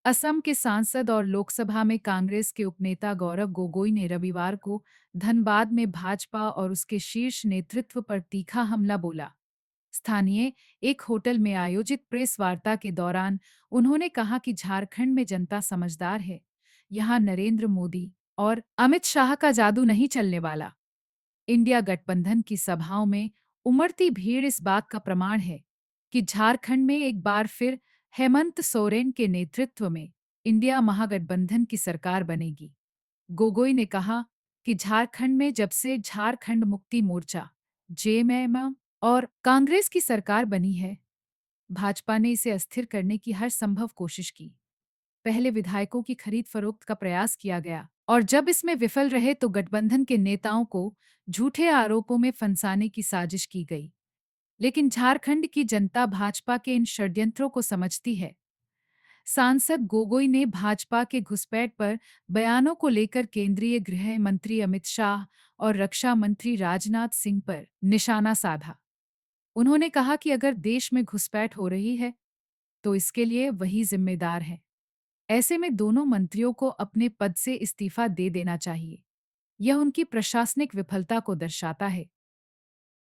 असम के सांसद और लोकसभा में कांग्रेस के उपनेता गौरव गोगोई ने रविवार को धनबाद में भाजपा और उसके शीर्ष नेतृत्व पर तीखा हमला बोला। स्थानीय एक होटल में आयोजित प्रेस वार्ता के दौरान उन्होंने कहा कि झारखंड में जनता समझदार है। यहां नरेंद्र मोदी और अमित शाह का जादू नहीं चलने वाला। इंडिया गठबंधन की सभाओं में उमड़ती भीड़ इस बात का प्रमाण है कि झारखंड में एक बार फिर हेमंत सोरेन के नेतृत्व में इंडिया महागठबंधन की सरकार बनेगी। गोगोई ने कहा कि झारखंड में जब से झारखंड मुक्ति मोर्चा जेएमएम और कांग्रेस की सरकार बनी है, भाजपा ने इसे अस्थिर करने की हर संभव कोशिश की। पहले विधायकों की खरीद फरोख्त का प्रयास किया गया और जब इसमें विफल रहे तो गठबंधन के नेताओं को झूठे आरोपों में फंसाने की साजिश की गई। लेकिन झारखंड की जनता भाजपा के इन षड्यंत्रों को समझती है। सांसद गोगोई ने भाजपा के घुसपैठ पर बयानों को लेकर केंद्रीय गृह मंत्री अमित शाह और रक्षा मंत्री राजनाथ सिंह पर निशाना साधा। उन्होंने कहा कि अगर देश में घुसपैठ हो रही है तो इसके लिए वही जिम्मेदार है। ऐसे में दोनों मंत्रियों को अपने पद से इस्तीफा दे देना चाहिए। यह उनकी प्रशासनिक विफलता को दर्शाता है।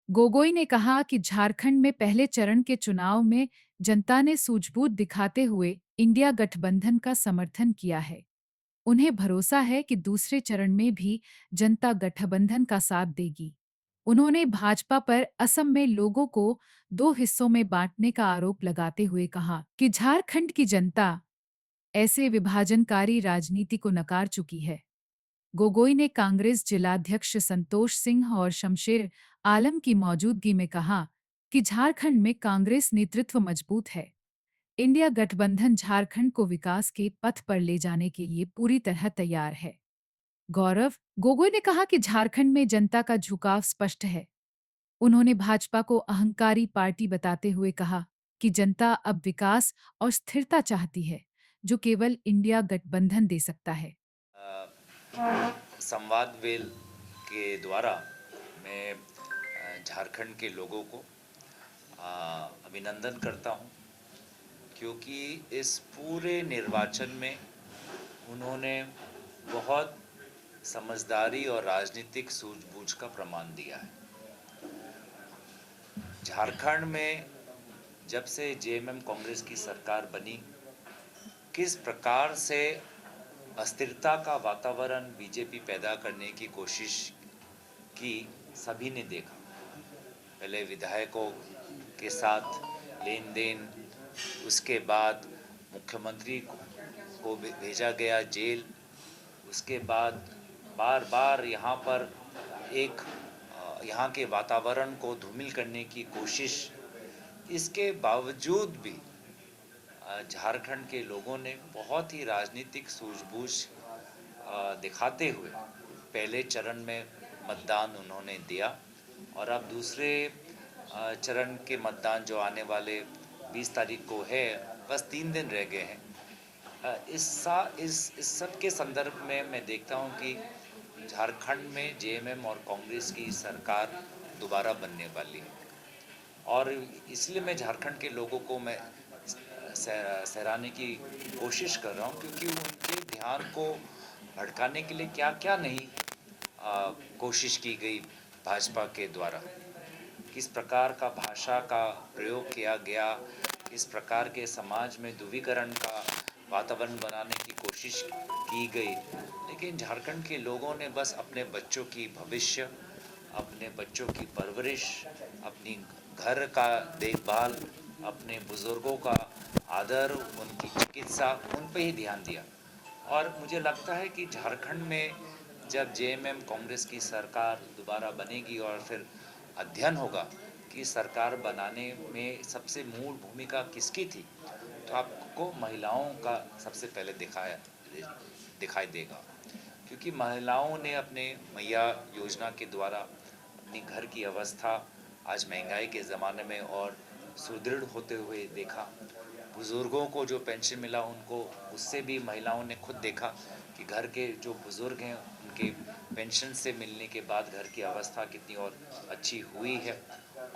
गोगोई ने कहा कि झारखंड में पहले चरण के चुनाव में जनता ने सूझबूझ दिखाते हुए इंडिया गठबंधन का समर्थन किया है। उन्हें भरोसा है कि दूसरे चरण में भी जनता गठबंधन का साथ देगी। उन्होंने भाजपा पर असम में लोगों को दो हिस्सों में बांटने का आरोप लगाते हुए कहा कि झारखंड की जनता ऐसे विभाजनकारी राजनीति को नकार चुकी है। गोगोई ने कांग्रेस जिलाध्यक्ष संतोष सिंह और शमशेर आलम की मौजूदगी में कहा कि झारखंड में कांग्रेस नेतृत्व मजबूत है। इंडिया गठबंधन झारखंड को विकास के पथ पर ले जाने के लिए पूरी तरह तैयार है। गौरव गोगोई ने कहा कि झारखंड में जनता का झुकाव स्पष्ट है। उन्होंने भाजपा को अहंकारी पार्टी बताते हुए कहा कि जनता अब विकास और स्थिरता चाहती है, जो केवल इंडिया गठबंधन दे सकता है। संवाद वेल के द्वारा मैं झारखंड के लोगों को अभिनंदन करता हूं, क्योंकि इस पूरे निर्वाचन में उन्होंने बहुत समझदारी और राजनीतिक सूझबूझ का प्रमाण दिया है। झारखंड में जब से जेएमएम कांग्रेस की सरकार बनी, किस प्रकार से अस्थिरता का वातावरण बीजेपी पैदा करने की कोशिश की, सभी ने देखा। पहले विधायकों के साथ लेन देन, उसके बाद मुख्यमंत्री को भेजा गया जेल, उसके बाद बार बार यहाँ पर यहाँ के वातावरण को धूमिल करने की कोशिश। इसके बावजूद भी झारखंड के लोगों ने बहुत ही राजनीतिक सूझबूझ दिखाते हुए पहले चरण में मतदान उन्होंने दिया, और अब दूसरे चरण के मतदान जो आने वाले 20 तारीख को है, बस 3 दिन रह गए हैं। इस सब के संदर्भ में मैं देखता हूं कि झारखंड में जेएमएम और कांग्रेस की सरकार दोबारा बनने वाली है, और इसलिए मैं झारखंड के लोगों को मैं सराहने की कोशिश कर रहा हूं, क्योंकि उनके ध्यान को भटकाने के लिए क्या क्या नहीं कोशिश की गई भाजपा के द्वारा। किस प्रकार का भाषा का प्रयोग किया गया, किस प्रकार के समाज में ध्रुवीकरण का वातावरण बनाने की कोशिश की गई। लेकिन झारखंड के लोगों ने बस अपने बच्चों की भविष्य, अपने बच्चों की परवरिश, अपनी घर का देखभाल, अपने बुज़ुर्गों का आदर, उनकी चिकित्सा, उन पे ही ध्यान दिया। और मुझे लगता है कि झारखंड में जब जेएमएम कांग्रेस की सरकार दोबारा बनेगी और फिर अध्ययन होगा कि सरकार बनाने में सबसे मूल भूमिका किसकी थी, तो आपको महिलाओं का सबसे पहले दिखाई देगा। क्योंकि महिलाओं ने अपने मैया योजना के द्वारा अपनी घर की अवस्था आज महंगाई के ज़माने में और सुदृढ़ होते हुए देखा। बुज़ुर्गों को जो पेंशन मिला, उनको उससे भी महिलाओं ने खुद देखा कि घर के जो बुज़ुर्ग हैं उनके पेंशन से मिलने के बाद घर की अवस्था कितनी और अच्छी हुई है।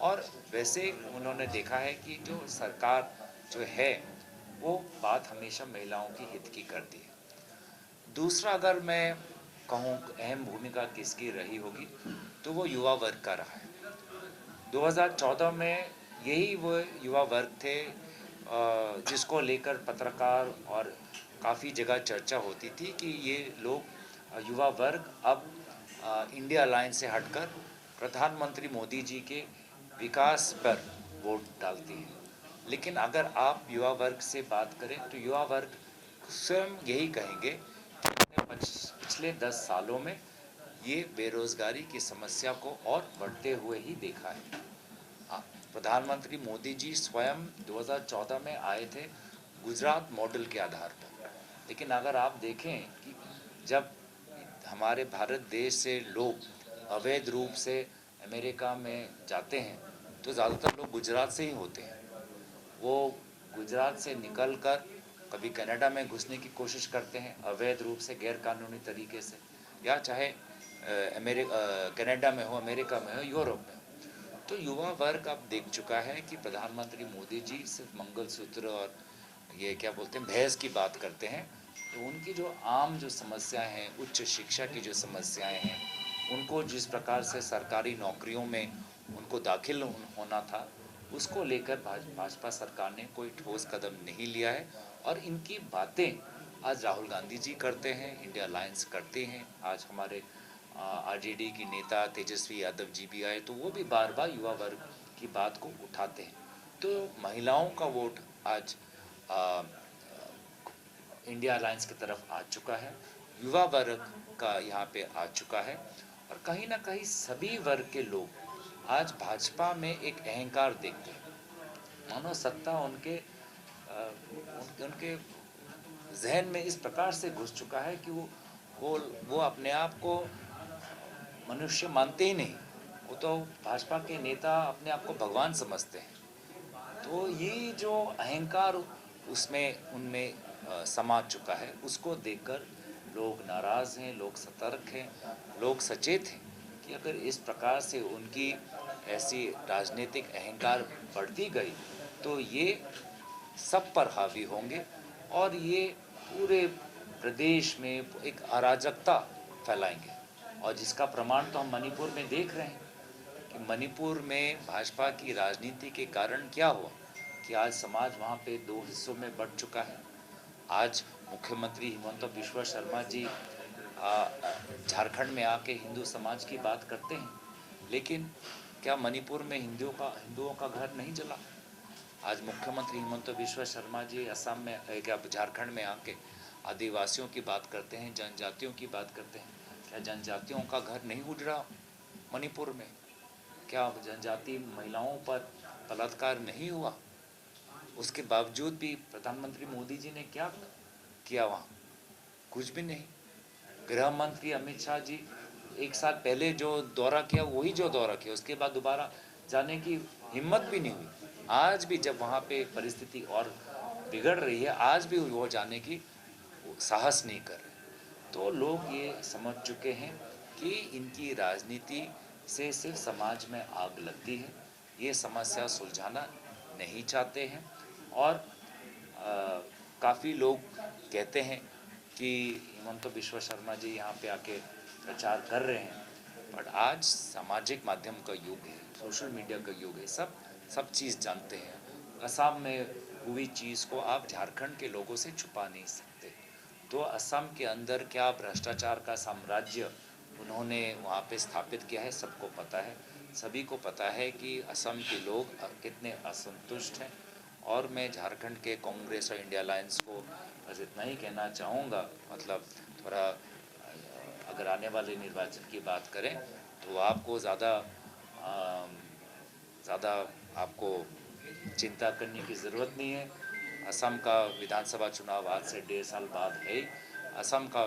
और वैसे उन्होंने देखा है कि जो सरकार जो है वो बात हमेशा महिलाओं की हित की करती है। दूसरा, अगर मैं कहूँ अहम भूमिका किसकी रही होगी, तो वो युवा वर्ग का रहा है। 2014 में यही वो युवा वर्ग थे जिसको लेकर पत्रकार और काफ़ी जगह चर्चा होती थी कि ये लोग युवा वर्ग अब इंडिया अलायंस से हटकर प्रधानमंत्री मोदी जी के विकास पर वोट डालती है। लेकिन अगर आप युवा वर्ग से बात करें तो युवा वर्ग स्वयं यही कहेंगे कि हमने पिछले 10 सालों में ये बेरोजगारी की समस्या को और बढ़ते हुए ही देखा है। हाँ, प्रधानमंत्री मोदी जी स्वयं 2014 में आए थे गुजरात मॉडल के आधार पर। लेकिन अगर आप देखें कि जब हमारे भारत देश से लोग अवैध रूप से अमेरिका में जाते हैं तो ज़्यादातर लोग गुजरात से ही होते हैं। वो गुजरात से निकलकर कभी कनाडा में घुसने की कोशिश करते हैं अवैध रूप से, गैर कानूनी तरीके से, या चाहे कनाडा में हो, अमेरिका में हो, यूरोप में हो। तो युवा वर्ग अब देख चुका है कि प्रधानमंत्री मोदी जी सिर्फ मंगलसूत्र और ये क्या बोलते हैं बहस की बात करते हैं, तो उनकी जो आम जो समस्याएं हैं, उच्च शिक्षा की जो समस्याएं हैं, उनको जिस प्रकार से सरकारी नौकरियों में उनको दाखिल होना था, उसको लेकर भाजपा सरकार ने कोई ठोस कदम नहीं लिया है। और इनकी बातें आज राहुल गांधी जी करते हैं, इंडिया अलायंस करते हैं, आज हमारे आरजेडी की नेता तेजस्वी यादव जी भी आए तो वो भी बार बार युवा वर्ग की बात को उठाते हैं। तो महिलाओं का वोट आज आ, इंडिया अलायंस की तरफ आ चुका है, युवा वर्ग का यहाँ पे आ चुका है। और कहीं ना कहीं सभी वर्ग के लोग आज भाजपा में एक अहंकार देखते हैं, मानो सत्ता उनके जहन में इस प्रकार से घुस चुका है कि वो अपने आप को मनुष्य मानते ही नहीं, वो तो भाजपा के नेता अपने आप को भगवान समझते हैं। तो ये जो अहंकार उसमें उनमें समा चुका है, उसको देखकर लोग नाराज़ हैं, लोग सतर्क हैं, लोग सचेत हैं कि अगर इस प्रकार से उनकी ऐसी राजनीतिक अहंकार बढ़ती गई तो ये सब पर हावी होंगे और ये पूरे प्रदेश में एक अराजकता फैलाएंगे। और जिसका प्रमाण तो हम मणिपुर में देख रहे हैं कि मणिपुर में भाजपा की राजनीति के कारण क्या हुआ कि आज समाज वहाँ पे दो हिस्सों में बढ़ चुका है। आज मुख्यमंत्री हिमंत बिश्वा शर्मा जी झारखंड में आके हिंदू समाज की बात करते हैं, लेकिन क्या मणिपुर में हिंदुओं का घर नहीं जला? आज मुख्यमंत्री हिमंत बिश्वा शर्मा जी असम में क्या झारखंड में आके आदिवासियों की बात करते हैं, जनजातियों की बात करते हैं। क्या जनजातियों का घर नहीं उजड़ा मणिपुर में? क्या जनजाति महिलाओं पर बलात्कार नहीं हुआ? उसके बावजूद भी प्रधानमंत्री मोदी जी ने क्या किया वहाँ? कुछ भी नहीं। गृह मंत्री अमित शाह जी एक साल पहले जो दौरा किया वही जो दौरा किया, उसके बाद दोबारा जाने की हिम्मत भी नहीं हुई। आज भी जब वहाँ पे परिस्थिति और बिगड़ रही है, आज भी वो जाने की साहस नहीं कर रहे। तो लोग ये समझ चुके हैं कि इनकी राजनीति से सिर्फ समाज में आग लगती है, ये समस्या सुलझाना नहीं चाहते हैं। और काफ़ी लोग कहते हैं कि हिमंत बिश्वा शर्मा जी यहाँ पे आके प्रचार कर रहे हैं, बट आज सामाजिक माध्यम का युग है, सोशल मीडिया का युग है, सब चीज़ जानते हैं। असम में हुई चीज़ को आप झारखंड के लोगों से छुपा नहीं सकते। तो असम के अंदर क्या भ्रष्टाचार का साम्राज्य उन्होंने वहाँ पे स्थापित किया है, सबको पता है। सभी को पता है कि असम के लोग कितने असंतुष्ट हैं। और मैं झारखंड के कांग्रेस और इंडिया अलायंस को बस इतना ही कहना चाहूँगा, मतलब थोड़ा अगर आने वाले निर्वाचन की बात करें तो आपको ज़्यादा आपको चिंता करने की ज़रूरत नहीं है। असम का विधानसभा चुनाव आज से 1.5 साल बाद है ही। असम का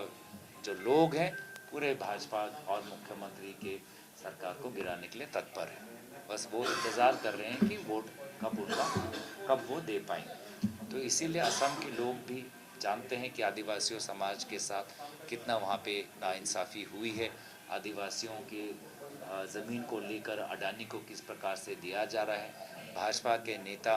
जो लोग हैं पूरे भाजपा और मुख्यमंत्री के सरकार को गिराने के लिए तत्पर है। बस वो इंतज़ार कर रहे हैं कि वोट कब वो दे पाएंगे। तो इसीलिए असम के लोग भी जानते हैं कि आदिवासियों समाज के साथ कितना वहाँ पे नाइंसाफ़ी हुई है। आदिवासियों के ज़मीन को लेकर अडानी को किस प्रकार से दिया जा रहा है। भाजपा के नेता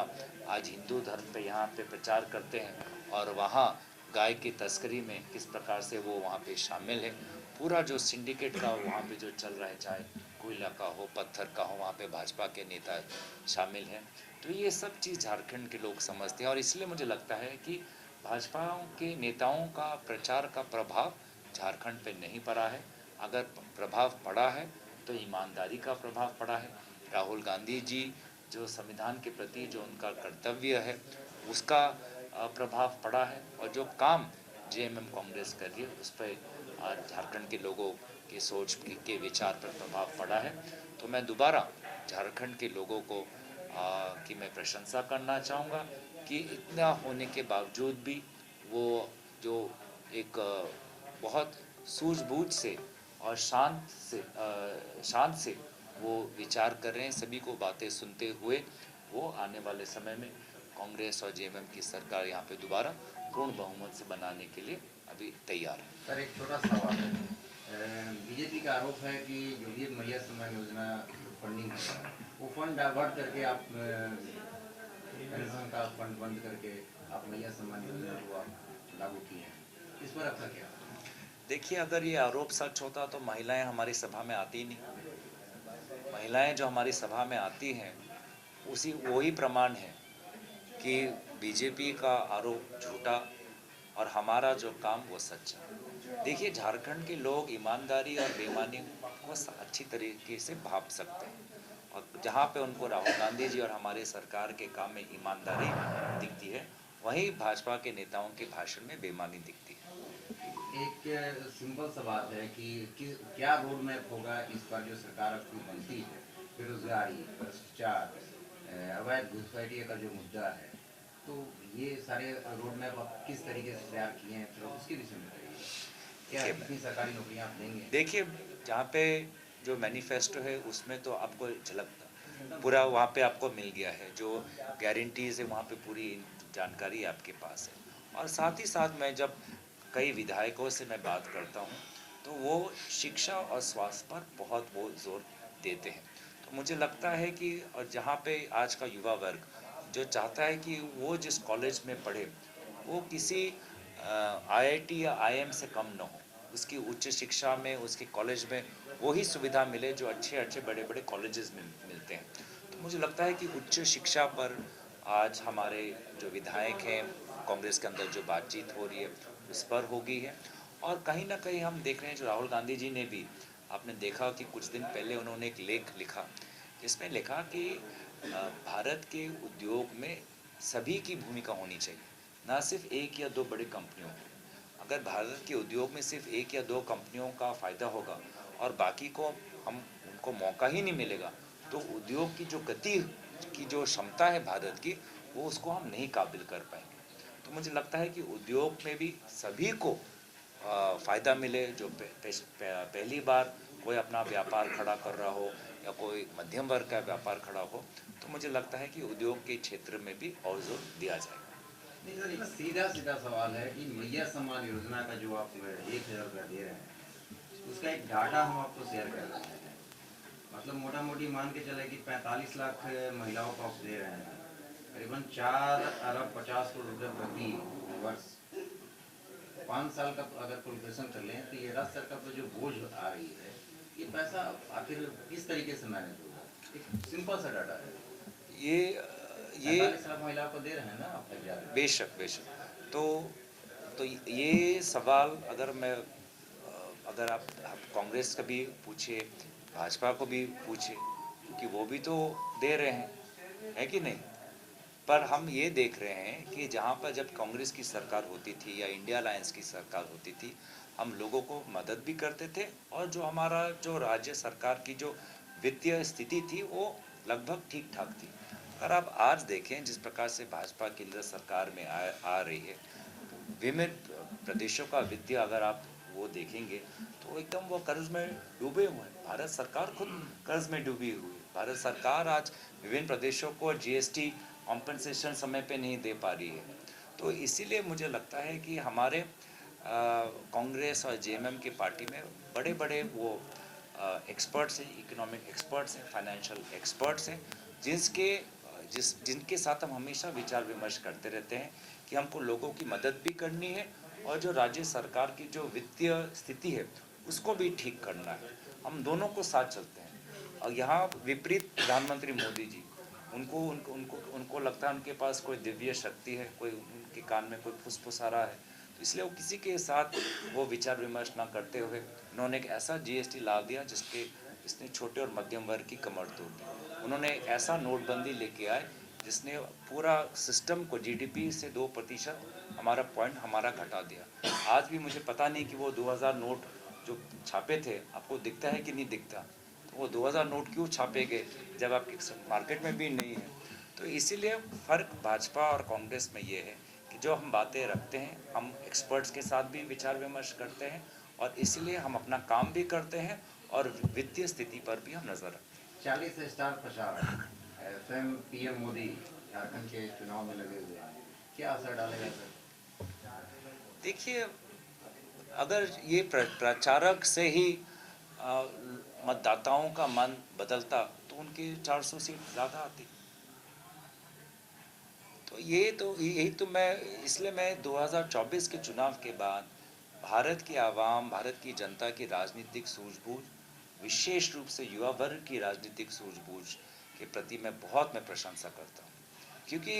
आज हिंदू धर्म पे यहाँ पे प्रचार करते हैं और वहाँ गाय की तस्करी में किस प्रकार से वो वहाँ पे शामिल है। पूरा जो सिंडिकेट का वहाँ पे जो चल रहा है, चाहे कोयला का हो, पत्थर का हो, वहाँ पे भाजपा के नेता शामिल हैं। तो ये सब चीज़ झारखंड के लोग समझते हैं और इसलिए मुझे लगता है कि भाजपा के नेताओं का प्रचार का प्रभाव झारखंड पे नहीं पड़ा है। अगर प्रभाव पड़ा है तो ईमानदारी का प्रभाव पड़ा है। राहुल गांधी जी जो संविधान के प्रति जो उनका कर्तव्य है उसका प्रभाव पड़ा है, और जो काम जेएमएम कांग्रेस कर रही है उस पर झारखंड के लोगों की सोच के विचार पर प्रभाव पड़ा है। तो मैं दोबारा झारखंड के लोगों को की मैं प्रशंसा करना चाहूँगा कि इतना होने के बावजूद भी वो जो एक बहुत सूझबूझ से और शांत से वो विचार कर रहे हैं। सभी को बातें सुनते हुए वो आने वाले समय में कांग्रेस और जेएमएम की सरकार यहाँ पे दोबारा पूर्ण बहुमत से बनाने के लिए अभी तैयार है। सर, एक छोटा सवाल है। बीजेपी का आरोप है कि जो ये मैया सम्मान योजना फंडिंग है वो फंड डाइवर्ट करके आप पेंशन का फंड बंद करके आप मैया सम्मान योजना को आप लागू किए हैं। इस पर आपका क्या? देखिए, अगर ये आरोप सच होता तो महिलाएं हमारी सभा में आती ही नहीं। महिलाएं जो हमारी सभा में आती हैं उसी वही प्रमाण है कि बीजेपी का आरोप झूठा और हमारा जो काम वो सच्चा। देखिए, झारखंड के लोग ईमानदारी और बेईमानी को अच्छी तरीके से भाप सकते हैं, और जहाँ पे उनको राहुल गांधी जी और हमारे सरकार के काम में ईमानदारी दिखती है वहीं भाजपा के नेताओं के भाषण में बेईमानी दिखती है। एक सिंपल सा बात है कि क्या रोड मैप होगा इस पर जो सरकार आपकी बनती है? बेरोजगारी, भ्रष्टाचार, अवैध घुसपैठिए का जो मुद्दा है, तो ये सारे रोड मैप आप किस तरीके से तैयार किए हैं, तो उसके विषय में बताइए। क्या कितनी सरकारी नौकरियां आप देंगे? देखिए, जहाँ पे जो मैनिफेस्टो है उसमें तो आपको झलक पूरा वहाँ पे आपको मिल गया है। जो गारंटीज है वहाँ पे पूरी जानकारी आपके पास है। और साथ ही साथ मैं जब कई विधायकों से मैं बात करता हूँ तो वो शिक्षा और स्वास्थ्य पर बहुत वो जोर देते हैं। तो मुझे लगता है कि और जहाँ पे आज का युवा वर्ग जो चाहता है कि वो जिस कॉलेज में पढ़े वो किसी आईआईटी या आईएम से कम न हो, उसकी उच्च शिक्षा में उसके कॉलेज में वही सुविधा मिले जो अच्छे अच्छे बड़े बड़े कॉलेजेस में मिलते हैं। तो मुझे लगता है कि उच्च शिक्षा पर आज हमारे जो विधायक हैं कांग्रेस के अंदर जो बातचीत हो रही है उस पर हो गई है। और कहीं ना कहीं हम देख रहे हैं जो राहुल गांधी जी ने भी, आपने देखा कि कुछ दिन पहले उन्होंने एक लेख लिखा जिसमें लिखा कि भारत के उद्योग में सभी की भूमिका होनी चाहिए, ना सिर्फ एक या दो बड़ी कंपनियों की। अगर भारत के उद्योग में सिर्फ एक या दो कंपनियों का फ़ायदा होगा और बाकी को हम उनको मौका ही नहीं मिलेगा तो उद्योग की जो गति की जो क्षमता है भारत की वो उसको हम नहीं काबिल कर पाएंगे। तो मुझे लगता है कि उद्योग में भी सभी को फ़ायदा मिले। जो पहली बार कोई अपना व्यापार खड़ा कर रहा हो या कोई मध्यम वर्ग का व्यापार खड़ा हो, तो मुझे लगता है कि उद्योग के क्षेत्र में भी और जोर दिया जाएगा। नहीं सर, एक सीधा सीधा सवाल है कि मैया सम्मान योजना का जो आप 1,000 रुपया दे रहे हैं उसका एक डाटा हम आपको शेयर कर रहे हैं। मतलब मोटा मोटी मान के चले कि 45 लाख महिलाओं को आप दे रहे हैं, करीबन 4,50 करोड़ रुपये प्रति वर्ष। 5 साल का अगर कैलकुलेशन कर लें तो ये राज्य सरकार पर जो बोझ आ रही है ये पैसा आखिर किस तरीके से मैनेज होगा? एक सिंपल सा डाटा है। ये 45 लाख महिलाओं को दे रहे हैं ना आप? बेशक बेशक। तो ये सवाल अगर मैं अगर आप कांग्रेस का भी पूछे, भाजपा को भी पूछे, क्योंकि वो भी तो दे रहे हैं, है कि नहीं। पर हम ये देख रहे हैं कि जहाँ पर जब कांग्रेस की सरकार होती थी या इंडिया अलायंस की सरकार होती थी हम लोगों को मदद भी करते थे, और जो हमारा जो राज्य सरकार की जो वित्तीय स्थिति थी वो लगभग ठीक ठाक थी। अगर आप आज देखें जिस प्रकार से भाजपा केंद्र सरकार में आ रही है, विभिन्न प्रदेशों का वित्तीय अगर आप वो देखेंगे तो एकदम वो कर्ज में डूबे हुए हैं। भारत सरकार खुद कर्ज में डूबी हुई है। भारत सरकार आज विभिन्न प्रदेशों को जीएसटी कॉम्पनसेशन समय पे नहीं दे पा रही है। तो इसीलिए मुझे लगता है कि हमारे कांग्रेस और जेएमएम की पार्टी में बड़े बड़े वो एक्सपर्ट्स हैं, इकोनॉमिक एक्सपर्ट्स हैं, फाइनेंशियल एक्सपर्ट्स हैं, जिनके साथ हम हमेशा विचार विमर्श करते रहते हैं कि हमको लोगों की मदद भी करनी है और जो राज्य सरकार की जो वित्तीय स्थिति है उसको भी ठीक करना है। हम दोनों को साथ चलते हैं। और यहाँ विपरीत प्रधानमंत्री मोदी जी, उनको उनको उनको उनको लगता है उनके पास कोई दिव्य शक्ति है, कोई उनके कान में कोई फुसफुसा रहा है, तो इसलिए वो किसी के साथ वो विचार विमर्श ना करते हुए उन्होंने एक ऐसा जीएसटी ला दिया जिसने छोटे और मध्यम वर्ग की कमर तोड़ दी। उन्होंने एक ऐसा नोटबंदी लेके आए जिसने पूरा सिस्टम को जीडीपी से 2% हमारा पॉइंट हमारा घटा दिया। आज भी मुझे पता नहीं कि वो 2000 नोट जो छापे थे आपको दिखता है कि नहीं दिखता, तो वो 2000 नोट क्यों छापे गए जब आपके मार्केट में भी नहीं है। तो इसीलिए फ़र्क भाजपा और कांग्रेस में ये है कि जो हम बातें रखते हैं हम एक्सपर्ट्स के साथ भी विचार विमर्श करते हैं और इसलिए हम अपना काम भी करते हैं और वित्तीय स्थिति पर भी हम नज़र रखते हैं। 40 स्टार प्रचारक स्वयं पीएम मोदी झारखंड के चुनाव में लगे हुए हैं, क्या असर डालेगा सर? देखिए, अगर ये प्रचारक से ही मतदाताओं का मन बदलता तो उनकी 400 सीट ज़्यादा आती। तो यही तो मैं इसलिए मैं 2024 के चुनाव के बाद भारत की आवाम, भारत की जनता की राजनीतिक सूझबूझ, विशेष रूप से युवा वर्ग की राजनीतिक सूझबूझ के प्रति मैं प्रशंसा करता हूँ। क्योंकि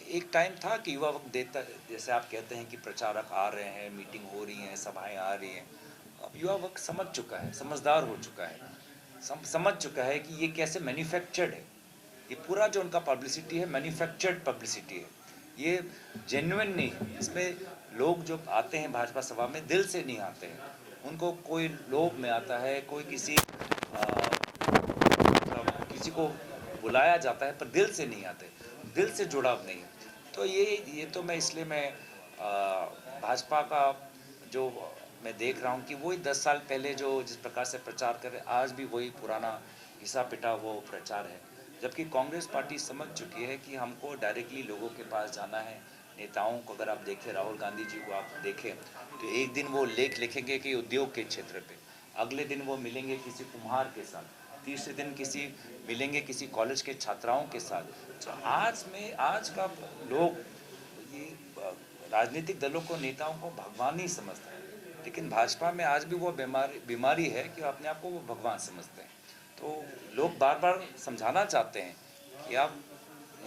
एक टाइम था कि युवा वक्त देता, जैसे आप कहते हैं कि प्रचारक आ रहे हैं, मीटिंग हो रही हैं, सभाएं आ रही हैं। अब युवा वक्त समझ चुका है, समझदार हो चुका है, समझ चुका है कि ये कैसे मैन्युफैक्चर्ड है। ये पूरा जो उनका पब्लिसिटी है मैन्युफैक्चर्ड पब्लिसिटी है, ये जेन्युइन नहीं है। इसमें लोग जो आते हैं भाजपा सभा में दिल से नहीं आते हैं, उनको कोई लोभ में आता है, कोई किसी को बुलाया जाता है पर दिल से नहीं आते, दिल से जुड़ाव नहीं है। तो ये तो मैं इसलिए मैं भाजपा का जो मैं देख रहा हूँ कि वही 10 साल पहले जो जिस प्रकार से प्रचार कर रहे आज भी वही पुराना घिसा पिटा वो प्रचार है। जबकि कांग्रेस पार्टी समझ चुकी है कि हमको डायरेक्टली लोगों के पास जाना है। नेताओं को अगर आप देखें, राहुल गांधी जी को आप देखें तो एक दिन वो लेख लिखेंगे कि उद्योग के क्षेत्र पे, अगले दिन वो मिलेंगे किसी कुम्हार के साथ, तीसरे दिन मिलेंगे किसी कॉलेज के छात्राओं के साथ। तो आज का लोग ये राजनीतिक दलों को, नेताओं को भगवान ही समझते हैं, लेकिन भाजपा में आज भी वो बीमारी है कि अपने आप को वो भगवान समझते हैं। तो लोग बार बार समझाना चाहते हैं कि आप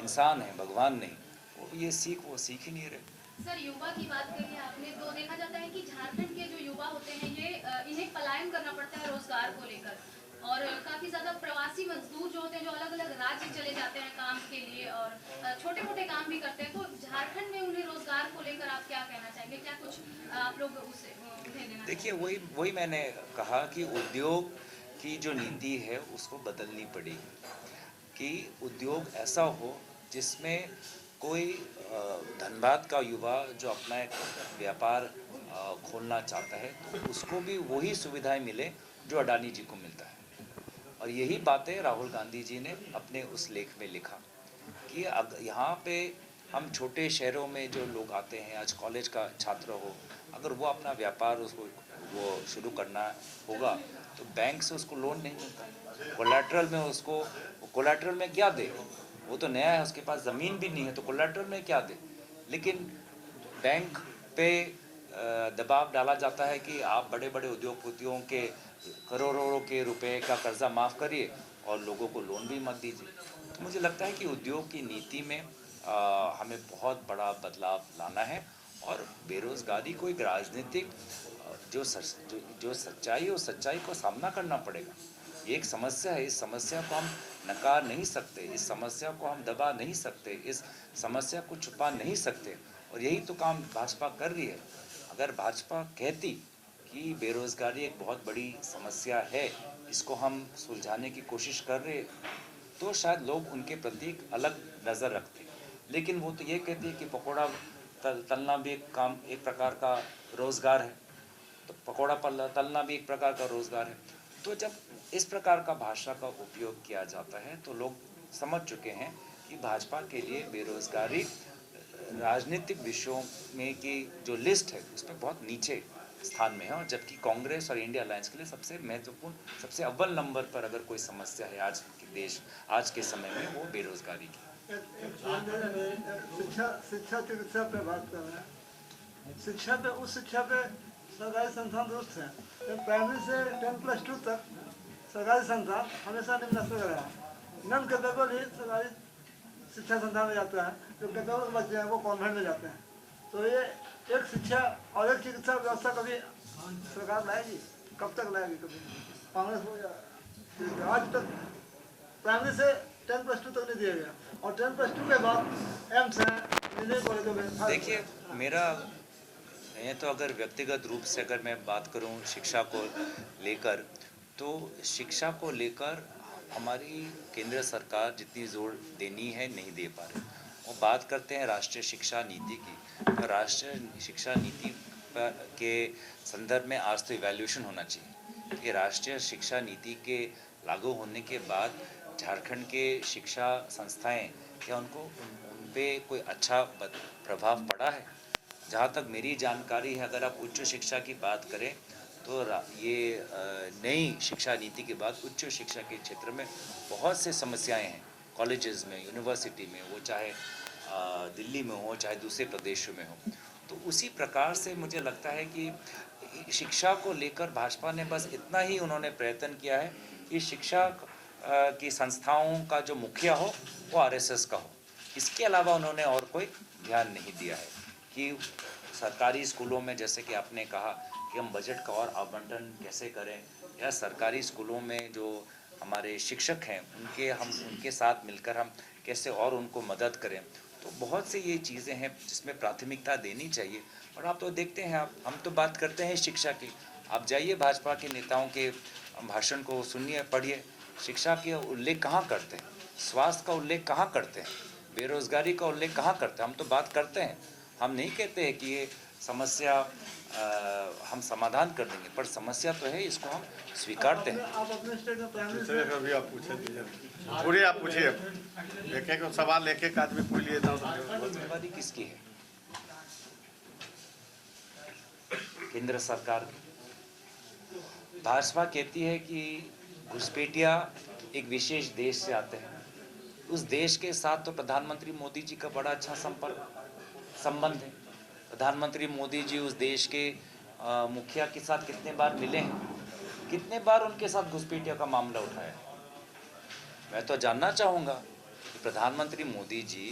इंसान हैं, भगवान नहीं। वो सीख ही नहीं रहे। सर, युवा की बात कही आपने, तो देखा जाता है कि झारखंड के जो युवा होते हैं ये इन्हें पलायन करना पड़ता है रोजगार को लेकर, और काफी ज्यादा प्रवासी मजदूर जो होते हैं जो अलग अलग राज्य चले जाते हैं काम के लिए और छोटे मोटे काम भी करते हैं। तो झारखंड में उन्हें रोजगार को लेकर आप क्या कहना चाहेंगे? क्या कुछ आप लोग उन्हें देना? देखिए, वही मैंने कहा कि उद्योग की जो नीति है उसको बदलनी पड़ेगी कि उद्योग ऐसा हो जिसमें कोई धनबाद का युवा जो अपना एक व्यापार खोलना चाहता है तो उसको भी वही सुविधाएं मिले जो अडानी जी को मिलता है। और यही बातें राहुल गांधी जी ने अपने उस लेख में लिखा कि अब यहाँ पे हम छोटे शहरों में जो लोग आते हैं, आज कॉलेज का छात्र हो, अगर वो अपना व्यापार उसको वो शुरू करना होगा तो बैंक से उसको लोन नहीं मिलता। कोलैटरल में क्या दे? वो तो नया है, उसके पास ज़मीन भी नहीं है, तो कोलैटरल में क्या दे? लेकिन बैंक पे दबाव डाला जाता है कि आप बड़े बड़े उद्योगपतियों के करोड़ों के रुपए का कर्जा माफ़ करिए और लोगों को लोन भी मत दीजिए। तो मुझे लगता है कि उद्योग की नीति में हमें बहुत बड़ा बदलाव लाना है और बेरोज़गारी को एक राजनीतिक जो सच्चाई है उस सच्चाई को सामना करना पड़ेगा। ये एक समस्या है, इस समस्या को हम नकार नहीं सकते, इस समस्या को हम दबा नहीं सकते, इस समस्या को छुपा नहीं सकते, और यही तो काम भाजपा कर रही है। अगर भाजपा कहती कि बेरोज़गारी एक बहुत बड़ी समस्या है, इसको हम सुलझाने की कोशिश कर रहे, तो शायद लोग उनके प्रति अलग नज़र रखते। लेकिन वो तो ये कहती है कि पकौड़ा तलना भी एक प्रकार का रोज़गार है, तो पकौड़ा तलना भी एक प्रकार का रोज़गार है। तो जब इस प्रकार का भाषा का उपयोग किया जाता है तो लोग समझ चुके हैं कि भाजपा के लिए बेरोज़गारी राजनीतिक विषयों में की जो लिस्ट है उस पर बहुत नीचे। स्थान में है, और जबकि कांग्रेस और इंडिया अलायंस के लिए सबसे महत्वपूर्ण, सबसे अव्वल नंबर पर अगर कोई समस्या है आज के समय में, वो बेरोजगारी की। शिक्षा चिकित्सा पे बात कर रहे हैं। शिक्षा पे, उस शिक्षा पे सरकारी संस्थान दुरुस्त हैं। प्राइमरी से 10+2 तक सरकारी संस्थान हमेशा निम्न स्तर का रहा है। नन कैपेबल ही सरकारी शिक्षा संस्थान में जाता है, जो कैपेबल बच्चे हैं वो कॉन्वेंट में जाते हैं। तो ये एक शिक्षा और एक चिकित्सा व्यवस्था कभी सरकार लाएगी, कब तक लाएगी? कभी कांग्रेस हो या आज तक प्राइमरी से 10+2 तक नहीं दिया गया, और 10+2 के बाद एम्स है, इंजीनियरिंग कॉलेजों में। देखिए, मैं तो अगर व्यक्तिगत रूप से अगर मैं बात करूं शिक्षा को लेकर, तो शिक्षा को लेकर हमारी केंद्र सरकार जितनी जोर देनी है नहीं दे पा रही। वो बात करते हैं राष्ट्रीय शिक्षा नीति की, तो राष्ट्रीय शिक्षा नीति के संदर्भ में आज तो इवैल्यूएशन होना चाहिए कि राष्ट्रीय शिक्षा नीति के लागू होने के बाद झारखंड के शिक्षा संस्थाएं, क्या उन पे कोई अच्छा प्रभाव पड़ा है? जहाँ तक मेरी जानकारी है, अगर आप उच्च शिक्षा की बात करें तो ये नई शिक्षा नीति के बाद उच्च शिक्षा के क्षेत्र में बहुत से समस्याएं हैं, कॉलेजेस में, यूनिवर्सिटी में, वो चाहे दिल्ली में हो चाहे दूसरे प्रदेशों में हो। तो उसी प्रकार से मुझे लगता है कि शिक्षा को लेकर भाजपा ने बस इतना ही उन्होंने प्रयत्न किया है कि शिक्षा की संस्थाओं का जो मुखिया हो वो आरएसएस का हो। इसके अलावा उन्होंने और कोई ध्यान नहीं दिया है कि सरकारी स्कूलों में, जैसे कि आपने कहा कि हम बजट का और आवंटन कैसे करें, या सरकारी स्कूलों में जो हमारे शिक्षक हैं उनके साथ मिलकर हम कैसे और उनको मदद करें। तो बहुत से ये चीज़ें हैं जिसमें प्राथमिकता देनी चाहिए। और आप तो देखते हैं, हम तो बात करते हैं शिक्षा की, आप जाइए भाजपा के नेताओं के भाषण को सुनिए, पढ़िए, शिक्षा के उल्लेख कहाँ करते हैं, स्वास्थ्य का उल्लेख कहाँ करते हैं, बेरोजगारी का उल्लेख कहाँ करते हैं? हम तो बात करते हैं, हम नहीं कहते हैं कि ये समस्या हम समाधान कर देंगे, पर समस्या तो है, इसको हम स्वीकारते हैं। आप अपने स्टेट में प्राइमरी से अभी आप पूछे पूरे, आप पूछिए, एक एक सवाल एक एक आदमी पूछ लिए। जिम्मेवारी किसकी है? केंद्र सरकार की। भाजपा कहती है कि घुसपैठिया एक विशेष देश से आते हैं, उस देश के साथ तो प्रधानमंत्री मोदी जी का बड़ा अच्छा संबंध है। प्रधानमंत्री मोदी जी उस देश के मुखिया के साथ कितने बार मिले हैं, कितने बार उनके साथ घुसपैठिया का मामला उठाया है। मैं तो जानना चाहूँगा कि प्रधानमंत्री मोदी जी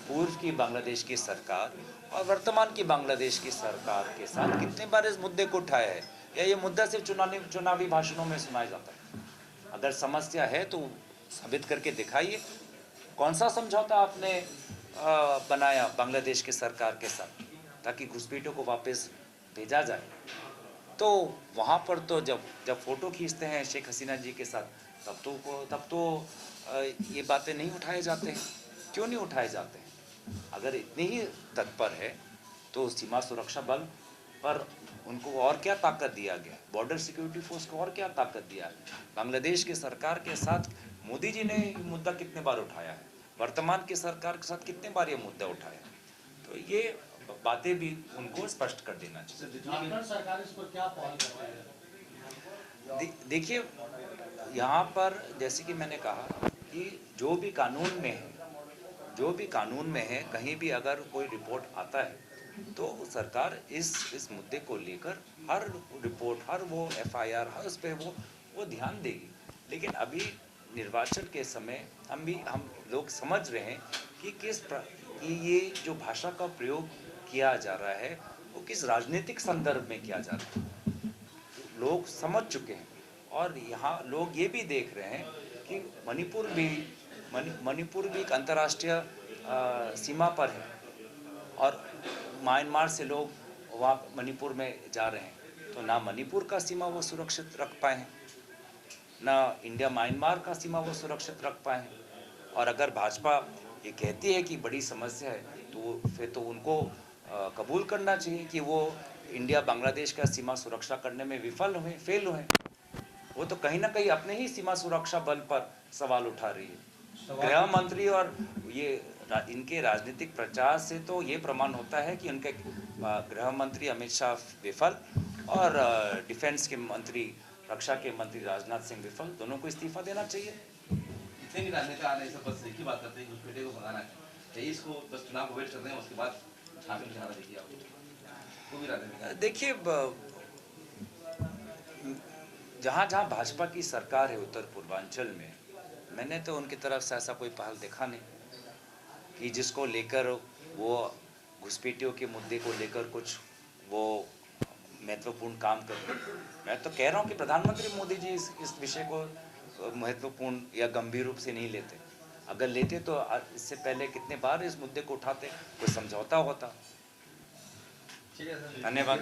पूर्व की बांग्लादेश की सरकार और वर्तमान की बांग्लादेश की सरकार के साथ कितने बार इस मुद्दे को उठाया है, या ये मुद्दा सिर्फ चुनावी भाषणों में सुनाया जाता है? अगर समस्या है तो साबित करके दिखाइए। कौन सा समझौता आपने बनाया बांग्लादेश की सरकार के साथ ताकि घुसपैठियों को वापस भेजा जाए? तो वहाँ पर तो जब फोटो खींचते हैं शेख हसीना जी के साथ, तब तो ये बातें नहीं उठाए जाते हैं। क्यों नहीं उठाए जाते हैं? अगर इतने ही तत्पर है तो सीमा सुरक्षा बल पर उनको और क्या ताकत दिया गया, बॉर्डर सिक्योरिटी फोर्स को और क्या ताकत दिया? बांग्लादेश की सरकार के साथ मोदी जी ने मुद्दा कितने बार उठाया है, वर्तमान की सरकार के साथ कितने बार ये मुद्दा उठाया है? तो ये बातें भी उनको स्पष्ट कर देना चाहिए। झारखंड सरकार इस पर क्या पहल कर रही है? देखिए, यहाँ पर जैसे कि मैंने कहा कि जो भी कानून में है, कहीं भी अगर कोई रिपोर्ट आता है तो सरकार इस मुद्दे को लेकर हर रिपोर्ट, हर वो एफआईआर, हर उस पर वो ध्यान देगी। लेकिन अभी निर्वाचन के समय हम लोग समझ रहे हैं कि ये जो भाषा का प्रयोग किया जा रहा है वो किस राजनीतिक संदर्भ में किया जा रहा है, लोग समझ चुके हैं। और यहाँ लोग ये भी देख रहे हैं कि मणिपुर भी एक अंतर्राष्ट्रीय सीमा पर है, और म्यांमार से लोग वहाँ मणिपुर में जा रहे हैं, तो ना मणिपुर का सीमा वो सुरक्षित रख पाए हैं, ना इंडिया म्यांमार का सीमा वो सुरक्षित रख पाए हैं। और अगर भाजपा ये कहती है कि बड़ी समस्या है, तो फिर तो उनको कबूल करना चाहिए कि वो इंडिया बांग्लादेश का सीमा सुरक्षा करने में फेल हुए। वो तो कहीं ना कहीं अपने ही सीमा सुरक्षा बल पर सवाल उठा रही है। गृह मंत्री और ये इनके राजनीतिक प्रचार से तो ये प्रमाण होता है कि उनके गृह मंत्री अमित शाह विफल और डिफेंस के मंत्री, रक्षा के मंत्री राजनाथ सिंह विफल, दोनों को इस्तीफा देना चाहिए। जितने भी राजनेता आ रहे हैं सब बस एक ही बात करते हैं कि उस बेटे को भगाना है, 23 को बस चुनाव को वेट कर रहे हैं, उसके बाद झारखंड की हालत देखिए आप, वो भी राजनीति देखिए, जहाँ जहाँ भाजपा की सरकार है उत्तर पूर्वांचल में, मैंने तो उनकी तरफ से ऐसा कोई पहल देखा नहीं कि जिसको लेकर वो घुसपैठियों के मुद्दे को लेकर कुछ वो महत्वपूर्ण काम कर रहे हैं। मैं तो कह रहा हूँ कि प्रधानमंत्री मोदी जी इस विषय को महत्वपूर्ण या गंभीर रूप से नहीं लेते। अगर लेते तो इससे पहले कितने बार इस मुद्दे को उठाते, कोई समझौता होता। ठीक है सर। धन्यवाद।